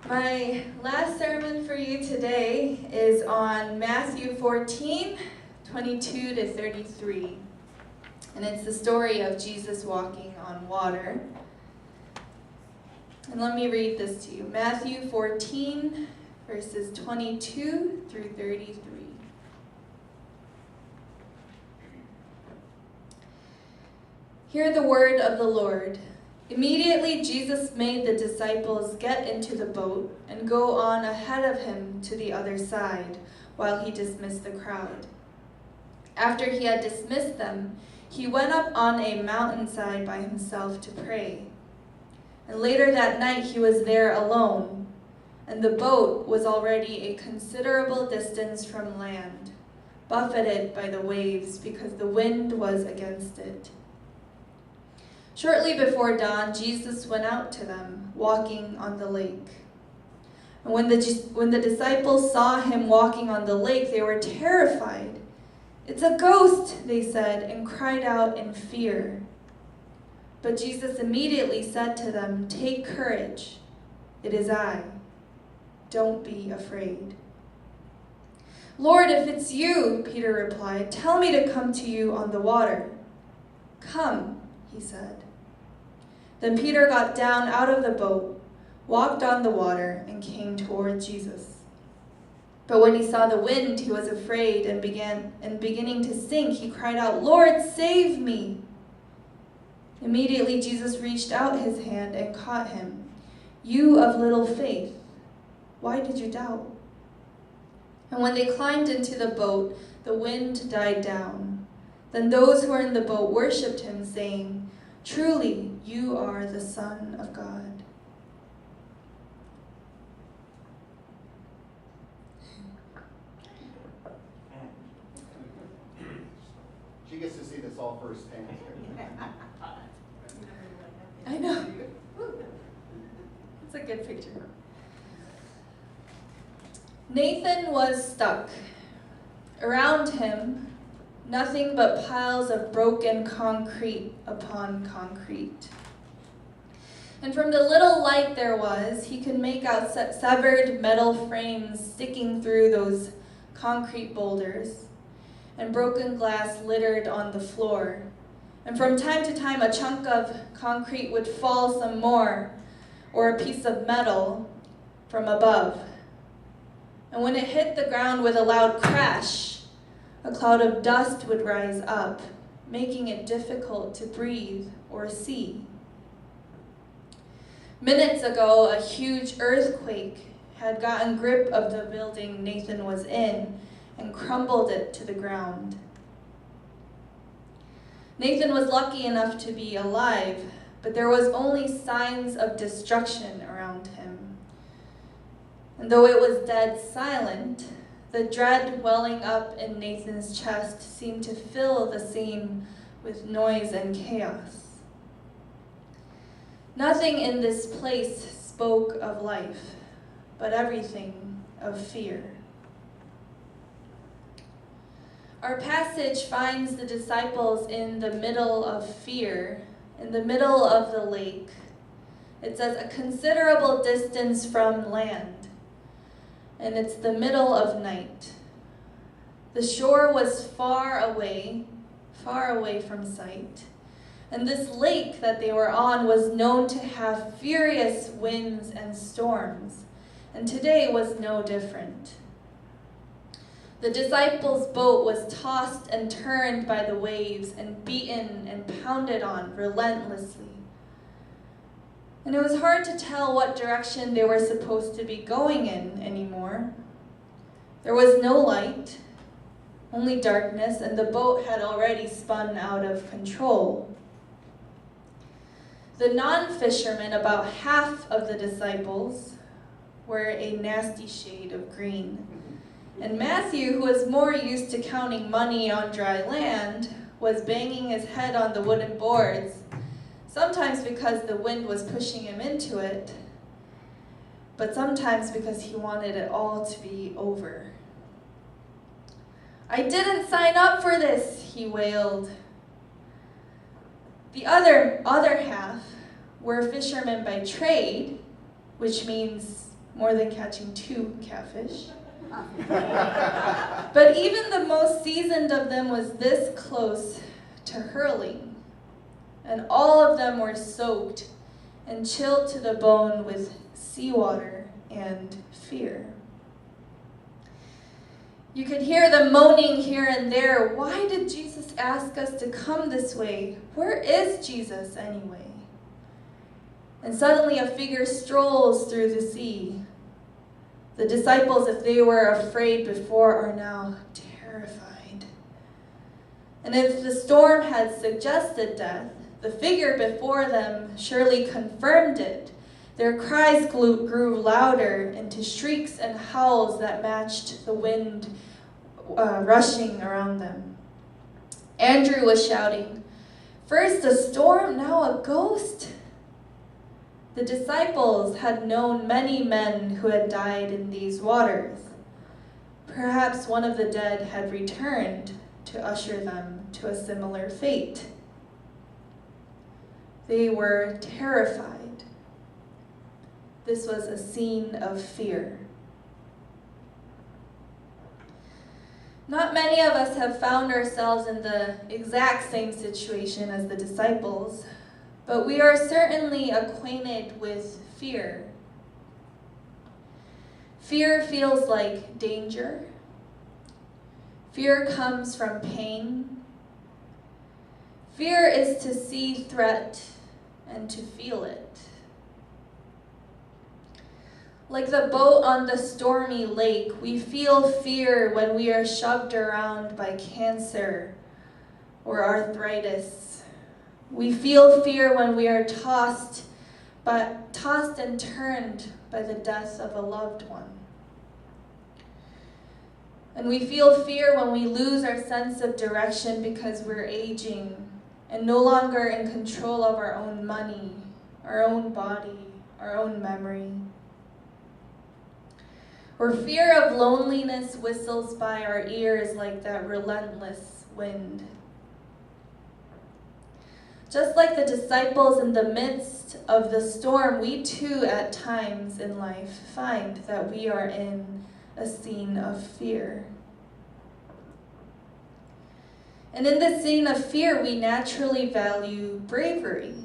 My last sermon for you today is on Matthew 14, 22 to 33. And it's the story of Jesus walking on water. And let me read this to you. Matthew 14, verses 22 through 33. Hear the word of the Lord. Immediately Jesus made the disciples get into the boat and go on ahead of him to the other side while he dismissed the crowd. After he had dismissed them, he went up on a mountainside by himself to pray. And later that night he was there alone, and the boat was already a considerable distance from land, buffeted by the waves because the wind was against it. Shortly before dawn, Jesus went out to them, walking on the lake. And when the disciples saw him walking on the lake, they were terrified. "It's a ghost," they said, and cried out in fear. But Jesus immediately said to them, "Take courage. It is I. Don't be afraid." "Lord, if it's you," Peter replied, "tell me to come to you on the water." "Come," he said. Then Peter got down out of the boat, walked on the water, and came toward Jesus. But when he saw the wind, he was afraid, and beginning to sink, he cried out, "Lord, save me!" Immediately Jesus reached out his hand and caught him. "You of little faith, why did you doubt?" And when they climbed into the boat, the wind died down. Then those who were in the boat worshipped him, saying, "Truly, you are the Son of God." She gets to see this all firsthand. I know. It's a good picture. Nathan was stuck. Around him, nothing but piles of broken concrete upon concrete. And from the little light there was, he could make out severed metal frames sticking through those concrete boulders, and broken glass littered on the floor. And from time to time, a chunk of concrete would fall some more, or a piece of metal from above. And when it hit the ground with a loud crash, a cloud of dust would rise up, making it difficult to breathe or see. Minutes ago, a huge earthquake had gotten grip of the building Nathan was in and crumbled it to the ground. Nathan was lucky enough to be alive, but there was only signs of destruction around him. And though it was dead silent, the dread welling up in Nathan's chest seemed to fill the scene with noise and chaos. Nothing in this place spoke of life, but everything of fear. Our passage finds the disciples in the middle of fear, in the middle of the lake. It says a considerable distance from land. And it's the middle of night. The shore was far away from sight. And this lake that they were on was known to have furious winds and storms, and today was no different. The disciples' boat was tossed and turned by the waves and beaten and pounded on relentlessly. And it was hard to tell what direction they were supposed to be going in anymore. There was no light, only darkness, and the boat had already spun out of control. The non-fishermen, about half of the disciples, were a nasty shade of green. And Matthew, who was more used to counting money on dry land, was banging his head on the wooden boards, sometimes because the wind was pushing him into it, but sometimes because he wanted it all to be over. "I didn't sign up for this," he wailed. The other half were fishermen by trade, which means more than catching 2 catfish. But even the most seasoned of them was this close to hurling, and all of them were soaked and chilled to the bone with seawater and fear. You could hear them moaning here and there. Why did Jesus ask us to come this way? Where is Jesus anyway? And suddenly a figure strolls through the sea. The disciples, if they were afraid before, are now terrified. And if the storm had suggested death, the figure before them surely confirmed it. Their cries grew louder into shrieks and howls that matched the wind rushing around them. Andrew was shouting, "First a storm, now a ghost?" The disciples had known many men who had died in these waters. Perhaps one of the dead had returned to usher them to a similar fate. They were terrified. This was a scene of fear. Not many of us have found ourselves in the exact same situation as the disciples, but we are certainly acquainted with fear. Fear feels like danger. Fear comes from pain. Fear is to see threat and to feel it. Like the boat on the stormy lake, we feel fear when we are shoved around by cancer or arthritis. We feel fear when we are tossed and turned by the death of a loved one. And we feel fear when we lose our sense of direction because we're aging and no longer in control of our own money, our own body, our own memory. Or fear of loneliness whistles by our ears like that relentless wind. Just like the disciples in the midst of the storm, we too at times in life find that we are in a scene of fear. And in this scene of fear, we naturally value bravery.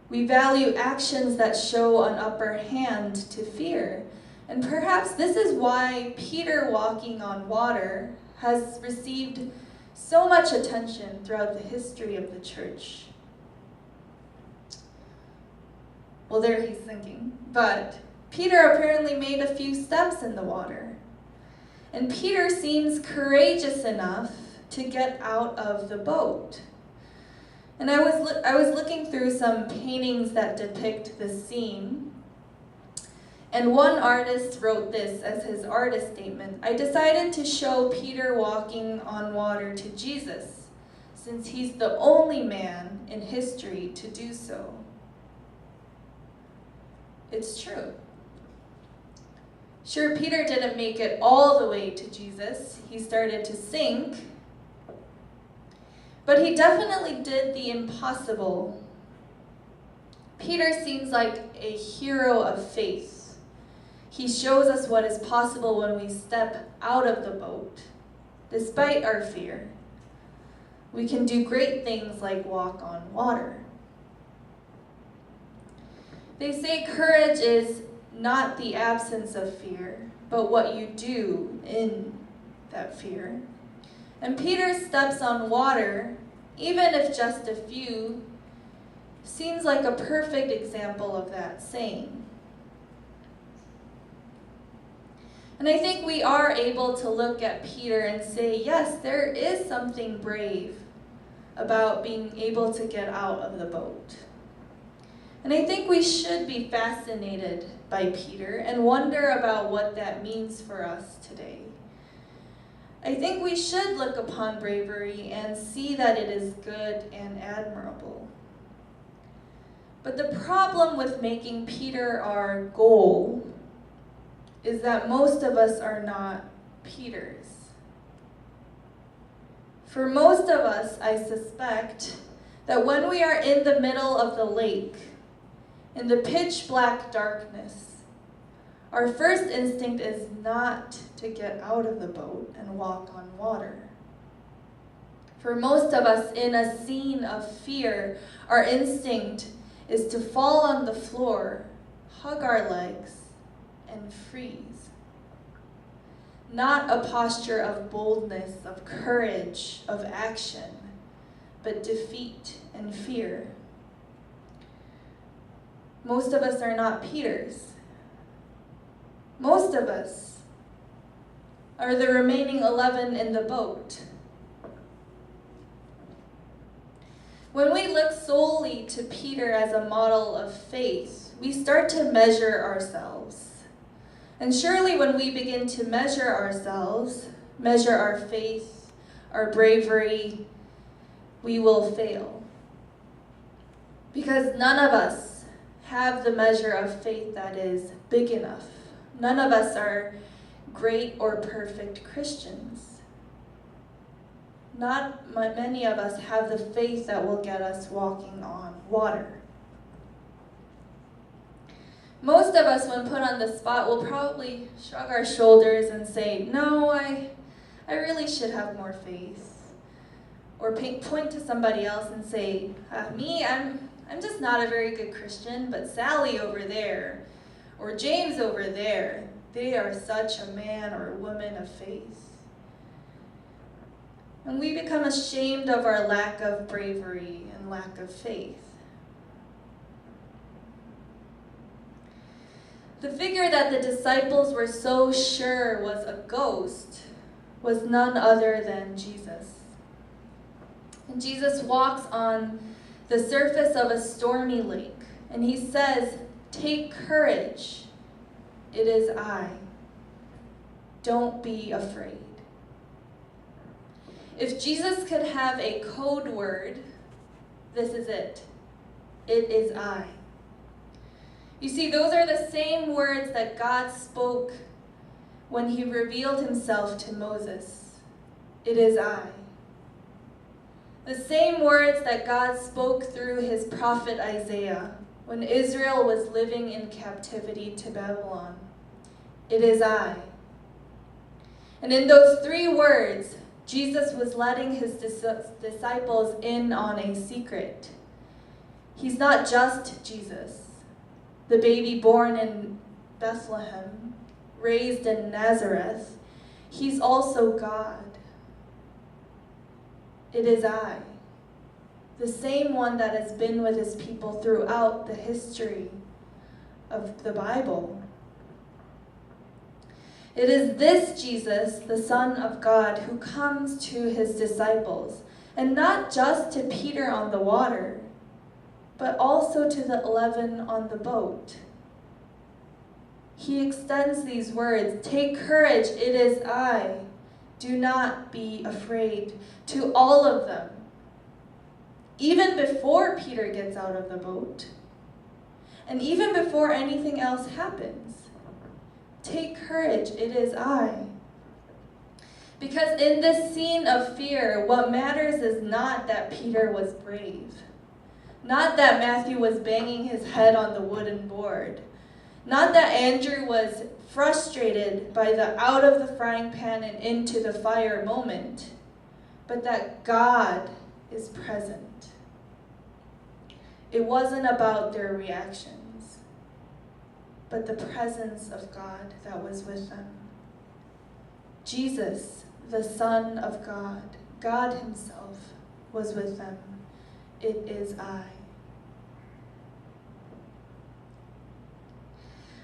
We value actions that show an upper hand to fear. And perhaps this is why Peter walking on water has received so much attention throughout the history of the church. Well, there he's sinking. But Peter apparently made a few steps in the water. And Peter seems courageous enough to get out of the boat. And I was looking through some paintings that depict this scene. And one artist wrote this as his artist statement: "I decided to show Peter walking on water to Jesus, since he's the only man in history to do so." It's true. Sure, Peter didn't make it all the way to Jesus. He started to sink. But he definitely did the impossible. Peter seems like a hero of faith. He shows us what is possible when we step out of the boat, despite our fear. We can do great things like walk on water. They say courage is not the absence of fear, but what you do in that fear. And Peter's steps on water, even if just a few, seems like a perfect example of that saying. And I think we are able to look at Peter and say, yes, there is something brave about being able to get out of the boat. And I think we should be fascinated by Peter and wonder about what that means for us today. I think we should look upon bravery and see that it is good and admirable. But the problem with making Peter our goal is that most of us are not Peters. For most of us, I suspect that when we are in the middle of the lake, in the pitch black darkness, our first instinct is not to get out of the boat and walk on water. For most of us, in a scene of fear, our instinct is to fall on the floor, hug our legs, and freeze. Not a posture of boldness, of courage, of action, but defeat and fear. Most of us are not Peters. Most of us are the remaining 11 in the boat. When we look solely to Peter as a model of faith, we start to measure ourselves. And surely when we begin to measure ourselves, measure our faith, our bravery, we will fail. Because none of us have the measure of faith that is big enough. None of us are great or perfect Christians. Not many of us have the faith that will get us walking on water. Most of us, when put on the spot, will probably shrug our shoulders and say, no, I really should have more faith. Or point to somebody else and say, me, I'm just not a very good Christian, but Sally over there, or James over there, they are such a man or a woman of faith. And we become ashamed of our lack of bravery and lack of faith. The figure that the disciples were so sure was a ghost was none other than Jesus. And Jesus walks on the surface of a stormy lake, and he says, "Take courage, it is I. Don't be afraid." If Jesus could have a code word, this is it. It is I. You see, those are the same words that God spoke when he revealed himself to Moses. It is I. The same words that God spoke through his prophet Isaiah when Israel was living in captivity to Babylon. It is I. And in those 3 words, Jesus was letting his disciples in on a secret. He's not just Jesus, the baby born in Bethlehem, raised in Nazareth. He's also God. It is I, the same one that has been with his people throughout the history of the Bible. It is this Jesus, the Son of God, who comes to his disciples, and not just to Peter on the water, but also to the 11 on the boat. He extends these words, "Take courage, it is I. Do not be afraid," to all of them, even before Peter gets out of the boat, and even before anything else happens. Take courage, it is I. Because in this scene of fear, what matters is not that Peter was brave, not that Matthew was banging his head on the wooden board, not that Andrew was frustrated by the out of the frying pan and into the fire moment, but that God is present. It wasn't about their reactions, but the presence of God that was with them. Jesus, the Son of God, God himself, was with them. It is I.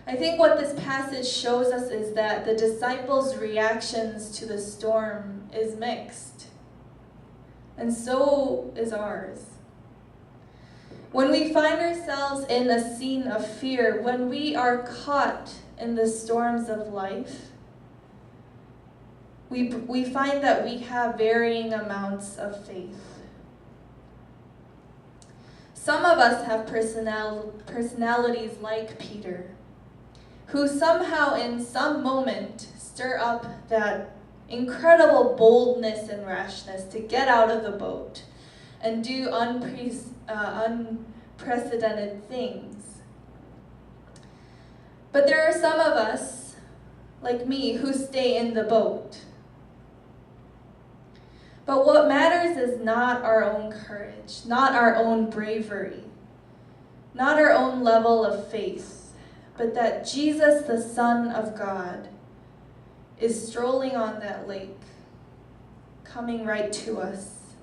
I think what this passage shows us is that the disciples' reactions to the storm is mixed, and so is ours. When we find ourselves in a scene of fear, when we are caught in the storms of life, we find that we have varying amounts of faith. Some of us have personalities like Peter, who somehow in some moment stir up that incredible boldness and rashness to get out of the boat and do unprecedented things. But there are some of us, like me, who stay in the boat. But what matters is not our own courage, not our own bravery, not our own level of faith, but that Jesus, the Son of God, is strolling on that lake, coming right to us,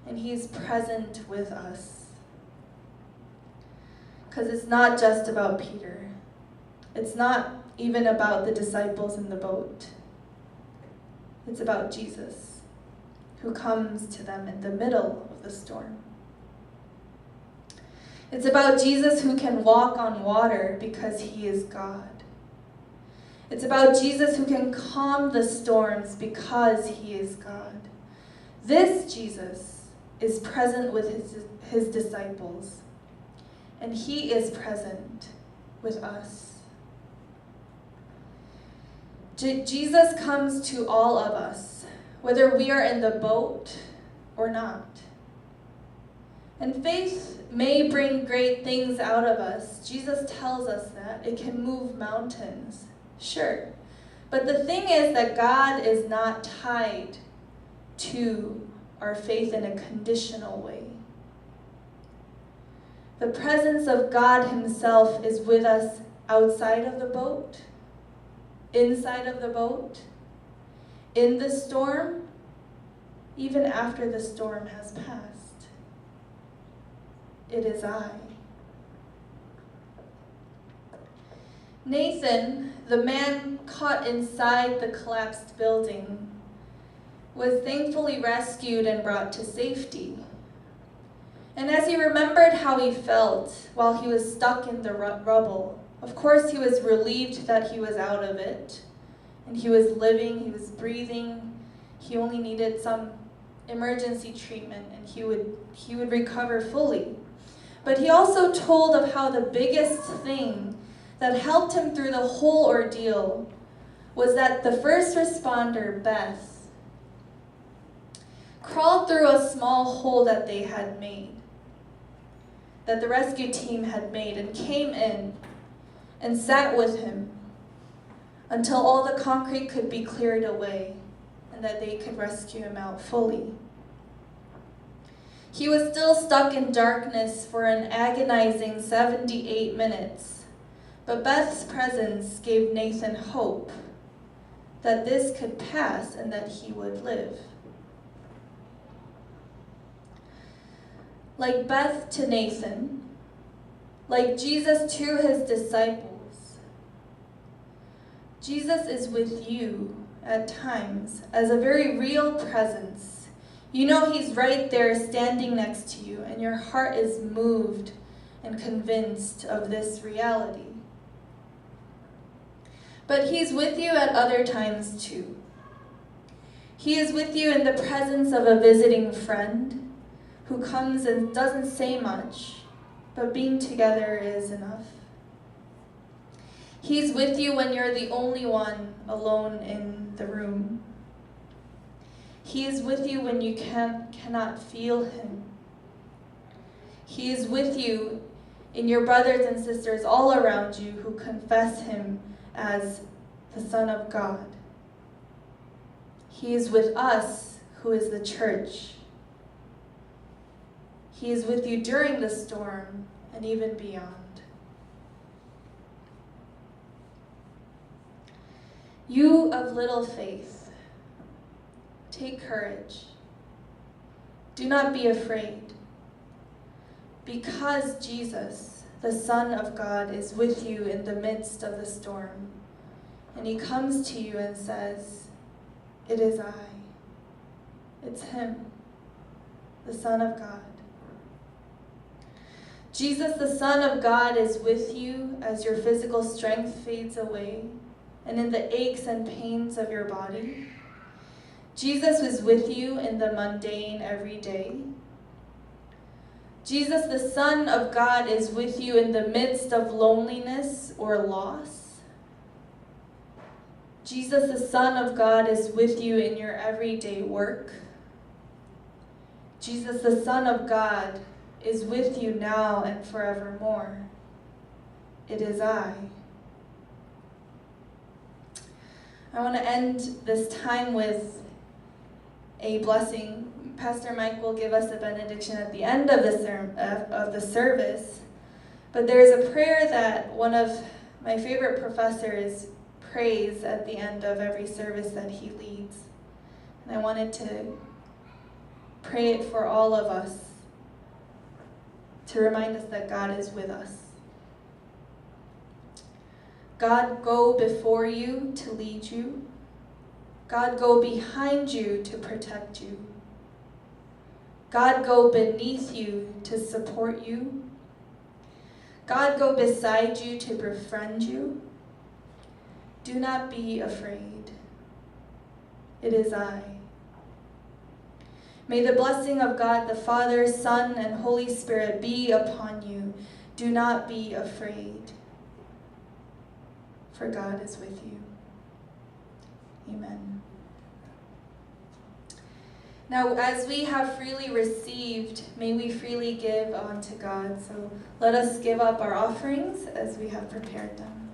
and he's present with us. Because it's not just about Peter. It's not even about the disciples in the boat. It's about Jesus, who comes to them in the middle of the storm. It's about Jesus who can walk on water because he is God. It's about Jesus who can calm the storms because he is God. This Jesus is present with his disciples, and he is present with us. Jesus comes to all of us, whether we are in the boat or not. And faith may bring great things out of us. Jesus tells us that. It can move mountains, sure. But the thing is that God is not tied to our faith in a conditional way. The presence of God himself is with us outside of the boat, inside of the boat, in the storm, even after the storm has passed. It is I. Nathan, the man caught inside the collapsed building, was thankfully rescued and brought to safety. And as he remembered how he felt while he was stuck in the rubble, of course he was relieved that he was out of it, and he was living, he was breathing. He only needed some emergency treatment, and he would recover fully. But he also told of how the biggest thing that helped him through the whole ordeal was that the first responder, Beth, crawled through a small hole that they had made, that the rescue team had made, and came in and sat with him until all the concrete could be cleared away and that they could rescue him out fully. He was still stuck in darkness for an agonizing 78 minutes, but Beth's presence gave Nathan hope that this could pass and that he would live. Like Beth to Nathan, like Jesus to his disciples, Jesus is with you at times as a very real presence. You know he's right there standing next to you, and your heart is moved and convinced of this reality. But he's with you at other times too. He is with you in the presence of a visiting friend who comes and doesn't say much, but being together is enough. He's with you when you're the only one alone in the room. He is with you when you cannot feel him. He is with you in your brothers and sisters all around you who confess him as the Son of God. He is with us, who is the church. He is with you during the storm and even beyond. You of little faith, take courage. Do not be afraid, because Jesus, the Son of God, is with you in the midst of the storm. And he comes to you and says, "It is I." It's him, the Son of God. Jesus, the Son of God, is with you as your physical strength fades away and in the aches and pains of your body. Jesus is with you in the mundane every day. Jesus, the Son of God, is with you in the midst of loneliness or loss. Jesus, the Son of God, is with you in your everyday work. Jesus, the Son of God, is with you now and forevermore. It is I. I want to end this time with a blessing. Pastor Mike will give us a benediction at the end of the service. But there is a prayer that one of my favorite professors prays at the end of every service that he leads. And I wanted to pray it for all of us, to remind us that God is with us. God, go before you to lead you. God, go behind you to protect you. God, go beneath you to support you. God, go beside you to befriend you. Do not be afraid. It is I. May the blessing of God, the Father, Son, and Holy Spirit be upon you. Do not be afraid, for God is with you. Amen. Now, as we have freely received, may we freely give unto God. So let us give up our offerings as we have prepared them.